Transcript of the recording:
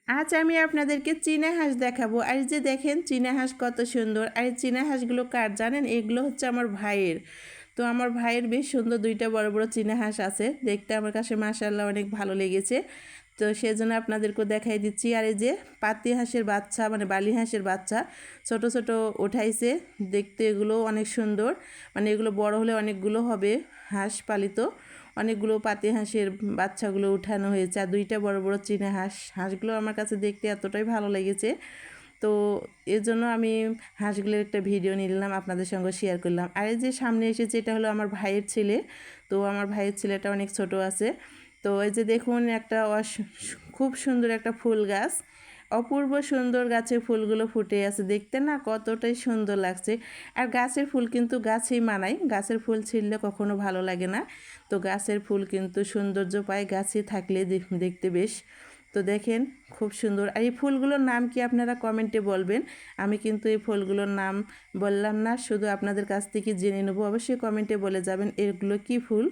আজ আমি আপনাদেরকে চীনা হাঁস দেখাবো। আর এই যে দেখেন চীনা হাঁস কত সুন্দর। আর এই চীনা হাঁসগুলো কার জানেন? এগুলো হচ্ছে আমার ভাইয়ের। তো আমার ভাইয়ের বেশ সুন্দর দুইটা বড় বড় চীনা হাঁস আছে, দেখতে আমার কাছে মাশাআল্লাহ অনেক ভালো লেগেছে। তো সেজন্য আপনাদেরকে দেখাই দিচ্ছি। আর এই যে পাতি হাঁসের বাচ্চা মানে বালি হাঁসের বাচ্চা ছোট ছোট উঠাইছে, দেখতে এগুলো অনেক সুন্দর। মানে এগুলো বড় হলে অনেকগুলো হবে হাঁস পালিত। অনেকগুলো পাতি হাঁসের বাচ্চাগুলো উঠানো হয়েছে। আর দুইটা বড় বড় চীনা হাঁসগুলো আমার কাছে দেখতে এতটাই ভালো লেগেছে। তো এর জন্য আমি হাঁসগুলোর একটা ভিডিও নিলাম, আপনাদের সঙ্গে শেয়ার করলাম। আর এই যে সামনে এসেছে এটা হলো আমার ভাইয়ের ছেলে। তো আমার ভাইয়ের ছেলেটা অনেক ছোট আছে। তো এই যে দেখুন একটা খুব সুন্দর একটা ফুল গাছ, অপূর্ব সুন্দর গাছের ফুলগুলো ফুটে আছে, দেখতে না কতটাই সুন্দর লাগছে। আর গাছের ফুল কিন্তু গাছেই মানায়, গাছের ফুল ছিঁড়লে কখনো ভালো লাগে না। তো গাছের ফুল কিন্তু সৌন্দর্য পায় গাছে থাকলে, দেখতে বেশ। তো দেখেন খুব সুন্দর। আর এই ফুলগুলোর নাম কি আপনারা কমেন্টে বলবেন। আমি কিন্তু এই ফুলগুলোর নাম বললাম না, শুধু আপনাদের কাছ থেকে জেনে নেবো। অবশ্যই কমেন্টে বলে যাবেন এগুলো কি ফুল।